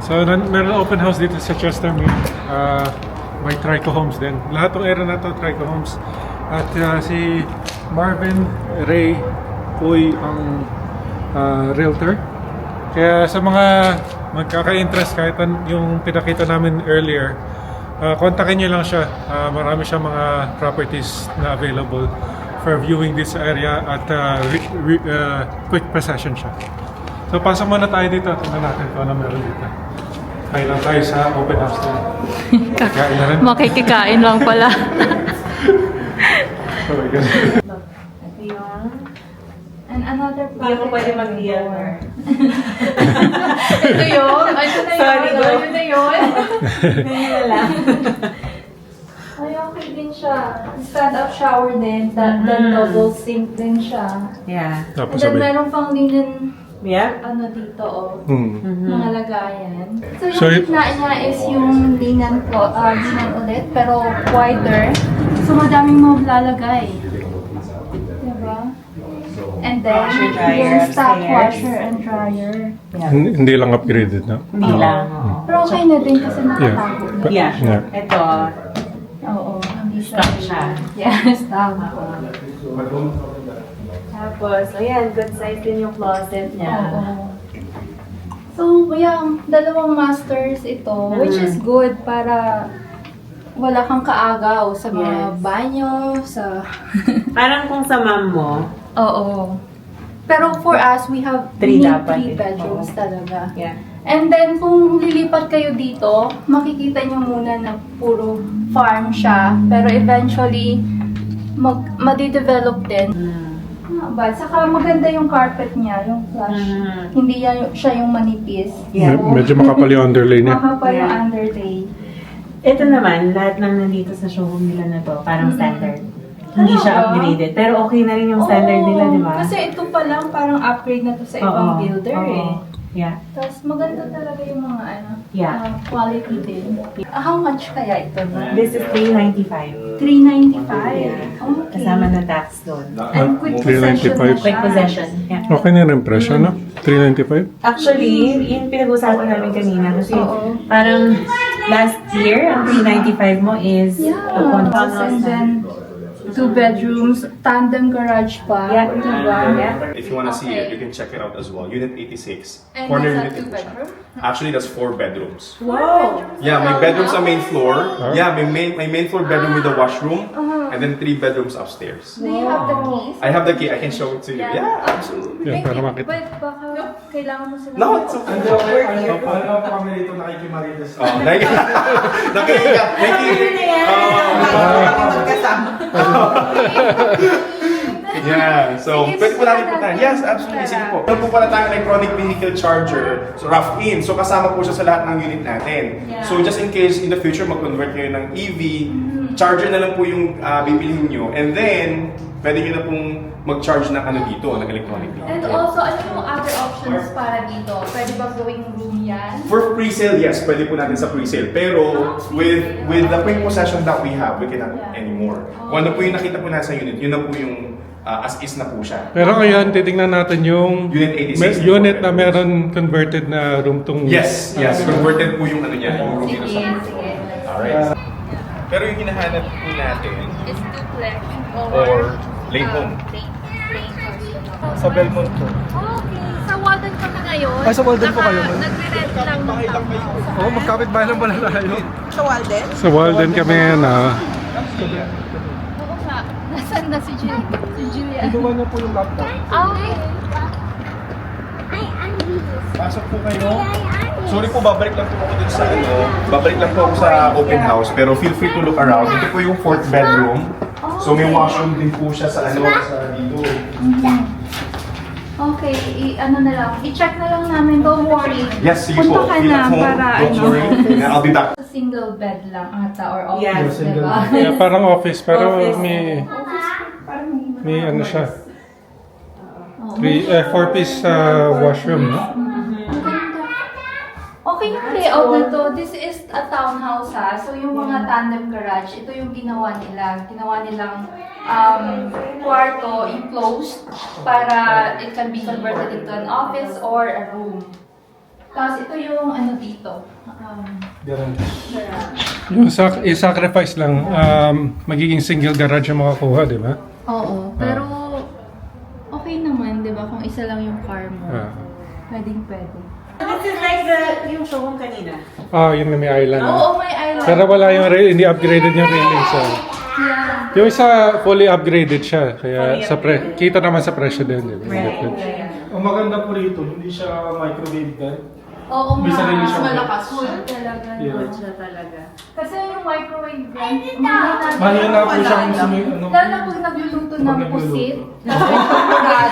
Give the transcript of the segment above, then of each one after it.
So, meron open house dito sa Chestermere. May Trico Homes din. Lahat ng area na to, Trico Homes. At si Marvin Ray Uy ang realtor. Kaya sa mga magkaka-interest kahit yung pinakita namin earlier, kontakin nyo lang siya. Marami siyang mga properties na available for viewing this area at quick possession siya. So pasok muna tayo dito. Tingnan natin kung ano meron dito. Kain lang tayo sa open house na. Kain na rin. Makikikain lang pala. Oh my God. Ito yung... And another Hindi ako pwede mag-DLR. Ito yun. Ito na yun. Sorry, go. Ito na yun. Ganyan na lang. Ay, okay din siya. Stand-up shower din. Then double sink din siya. Yeah. And Tapos then sabay. meron pang linen Yeah? ano dito, oh. Hmm. Mga lagayan. So, So, yung gitna niya is yung linen ulit, pero wider. So, madaming mo lalagay. Diba? And then, Washer, dryer, yung stock upstairs. washer and dryer. Yeah. Hindi lang upgraded na. Hindi lang. Pero okay na din kasi nakatago na. Yeah. Yeah. Ito, Oo, hindi stock siya. Yeah, stock. Tapos, ayan, good size din yung closet niya. Oo. So, yung dalawang masters ito, which is good para wala kang kaagaw sa mga Yes. banyo, sa... Parang kung sa mom mo, Oo. Pero for us, we have Three need dapat three eh. bedrooms Oo. talaga. yeah. And then, kung lilipat kayo dito, makikita nyo muna na puro farm siya. Pero eventually, madidevelop din. But saka maganda yung carpet niya, yung flush. Hindi siya yung manipis. Yeah. Medyo makapal yung underlay niya. Makapal yung Yeah. underlay. Ito naman, lahat ng nandito sa showroom nila na to, parang standard. Hindi siya Talaga? upgraded. Pero okay na rin yung standard Oo, nila, di ba? Kasi ito pa lang parang upgrade na to sa ibang Oo, builder oo. eh. Yeah. Tapos maganda talaga yung mga Yeah. quality din. How much kaya ito na? This is $395. $395. Okay. Kasama ng tax doon. And quick possession 395. na siya. Quick possession. Yeah. Okay na rin presyo, no? 395? Actually, yung pinag-usapan namin kanina kasi Oo. parang last year, ang 395 mo is Yeah. upon And then, 2 bedrooms, tandem garage pa. Yeah. Diba? Yeah. If you want to see Okay. it, you can check it out as well. Unit 86. And Corner is that unit 2 ito siya. bedroom? Actually, that's 4 bedrooms. Wow! Yeah, may bedroom sa main floor. Huh? Yeah, may main floor bedroom with a washroom. And then 3 bedrooms upstairs. Do you have the keys? I have the key. I can show it to you. Yeah, absolutely. Yeah, para makita. But baka kailangan mo sila. No, it's okay. Ano po kami dito nakikimarites? Oh, nakikita. Yeah, so Sige, pwede po namin sige, puntahan. natin. Yes, absolutely. Sige po. Meron po pala tayong electronic vehicle charger. So rough in. So kasama po siya sa lahat ng unit natin. Yeah. So just in case in the future mag-convert kayo ng EV, charger na lang po yung bibilihin nyo. And then, pwede nyo na pong mag-charge ng ano dito, ng electronic And vehicle. also, ano yung other options para dito? Pwede ba gawing room yan? For pre-sale, yes, pwede po natin sa pre-sale. Pero with the quick possession that we have, we cannot Yeah. anymore. Kung ano po yung nakita po nasa unit, yun na po yung as is na po siya. Pero ngayon, titingnan natin yung Unit 86 po. unit na meron converted na room tong... Yes, yes. Converted po yung ano niya, yung room Sige, niya sa sige. Alright. Pero yung hinahanap po natin, Is duplex or lane home. Sa Belmont po. Okay, sa Walden kami ngayon. Ay, sa Walden po kayo, ma'am? Nagre-rent lang ng townhouse. Oo, magkapit bahay lang pala tayo. Sa Walden kami na... Oo nga. Nasaan na si Julia? Inuwa niya po yung laptop. Okay. Pasok po kayo. Sorry po, babalik lang po ako dun sa ano. Babalik lang po ako sa open house. Pero feel free to look around. Ito po yung 4th bedroom. So may washroom din po siya sa ano, sa dito. Okay, ano na lang. I-check na lang namin. Don't worry. Yes, sige po. Punta ka Feel na at home. para Don't worry. ano. I'll be back. Sa single bed lang ata or office, Yeah, diba? Yeah, parang office, pero Office. may Parang may ano siya. Oh. 4-piece washroom, no? Okay yung layout na to. This is a townhouse ha. So yung mga tandem garage, ito yung ginawa nila. Ginawa nilang kwarto enclosed para it can be converted into an office or a room. Tapos ito yung ano dito. garage. Yung i-sacrifice lang, magiging single garage yung makakuha, di ba? Oo, pero okay naman, di ba? Kung isa lang yung car mo. Pwedeng pwede. This is like yung showroom kanina. Yun na may island. Oo, may island. Pero wala yung hindi upgraded yung railing. So. Yeah. Yung isa fully upgraded siya. Kaya kita naman sa presyo din. Di ba? Ang maganda po rito, hindi siya microwave gun. Oo, May sarili siyang malakas. Wood talaga. Yeah. Wood siya talaga. Kasi yung microwave gun, Mahina po siyang ano. lalo na pag nagluluto ng Pag nagluluto. pusit.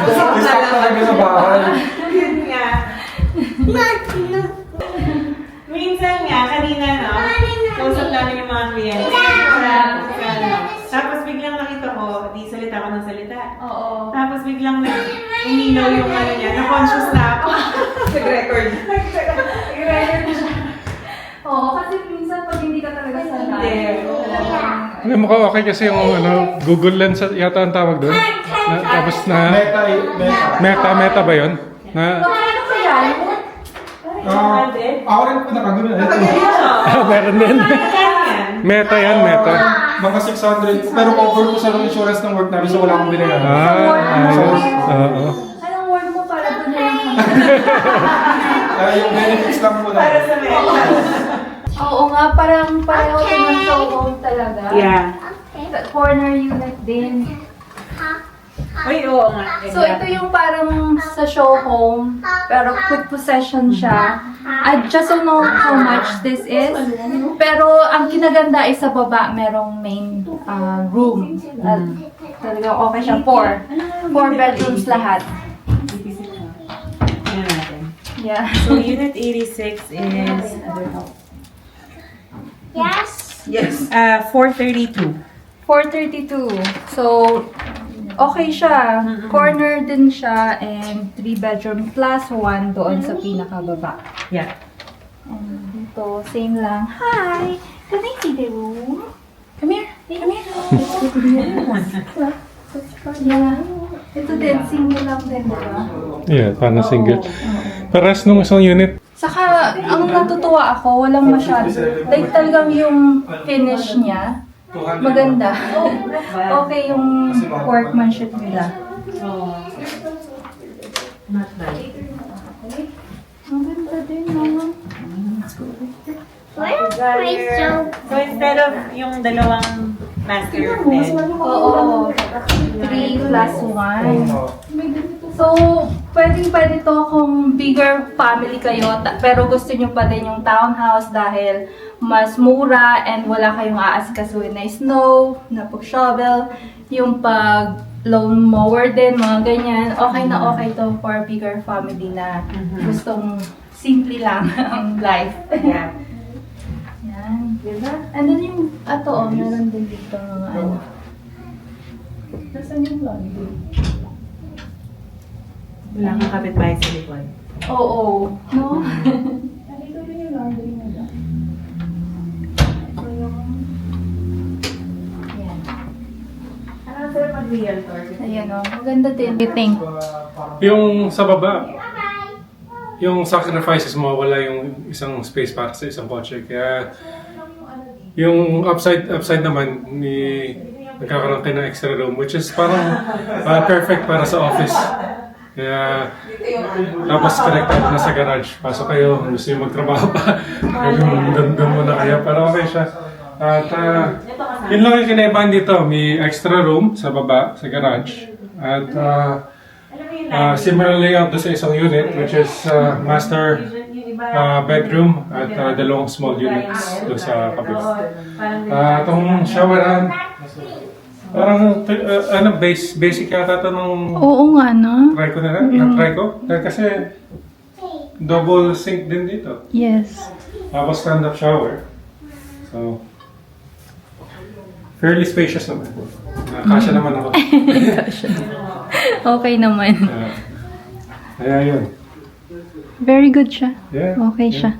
Stock talaga sa bahay. Yun nga. Minsan nga, kanina, no? Kausap namin yung mga kliyente. Tapos biglang nakita ko, di salita ko ng salita. Oo. Tapos biglang uminaw yung ano niya, na-conscious na ako. Nag-record. Nag-record siya. Oo, kasi minsan pag hindi ka talaga sanay. Hindi. Alam mo okay kasi yung Google Lens yata ang tawag doon. Tapos na meta ba yun? Na Ano kaya? Ako rin po nakagano. meron din. Meta yan, meta. Mga 600, pero cover po sa insurance ng work namin, so wala akong binayaran. Ayos. Oo. Anong word mo para doon na yung Yung benefits lang po Para na. sa meta. Oo nga, parang pareho din ng showroom talaga. Yeah. Corner unit din. Ay, oo nga. So ito yung parang sa show home, pero quick possession siya. I just don't know how much this is. Pero ang kinaganda ay sa baba merong main room. Talagang okay siya. Four bedrooms lahat. Tingnan natin. Yeah. So, Unit 86 is... Yes. 432. 432. So, okay siya. Corner din siya and 3 bedroom plus 1 doon sa pinakababa. Yeah. And dito, same lang. Hi! Can I see the room? Come here. Come here. Yeah. Ito din, single lang din, diba? Yeah, paano single. Paras nung isang unit. Saka, ang natutuwa ako, walang masyado. Like talagang yung finish niya, maganda. Okay yung workmanship nila. Not bad. Ang ganda din, no? So, instead of yung dalawang master bed, Oo. 3 plus 1. So, pwede to kung bigger family kayo, pero gusto nyo pa din yung townhouse dahil mas mura and wala kayong aasikasuhin na snow, na pag-shovel, yung pag lawn mower din, mga ganyan. Okay na okay to for bigger family na gustong simple lang ang life. yeah. Yan, diba? And then yung, meron din dito mga ano. Nasaan yung laundry? Wala kang kapitbahay sa likod. Oo. No? Dito din yung laundry nila. So yung... Yan. Ano sila mag-realtor? Ayan o. Maganda din. You think? Yung sa baba, yung sacrifices mo, wala yung isang space para sa isang kotse. Kaya yung upside naman, nagkakaroon kayo ng extra room, which is parang perfect para sa office. Kaya tapos connected na sa garage. Pasok kayo, gusto yung magtrabaho pa. Doon muna kayo. Pero okay siya. At yun lang yung kinaibahan dito. May extra room sa baba, sa garage. At similar layout doon sa isang unit, which is master bedroom at dalawang small units doon sa kabila. Itong showeran, parang basic yata ito nung Oo nga, no? try ko na lang. Na-try ko. Dahil kasi double sink din dito. Yes. Tapos stand-up shower. So, fairly spacious naman. Kasya naman ako. Okay naman. Kaya yun. Very good siya. Yeah. Okay yeah. siya.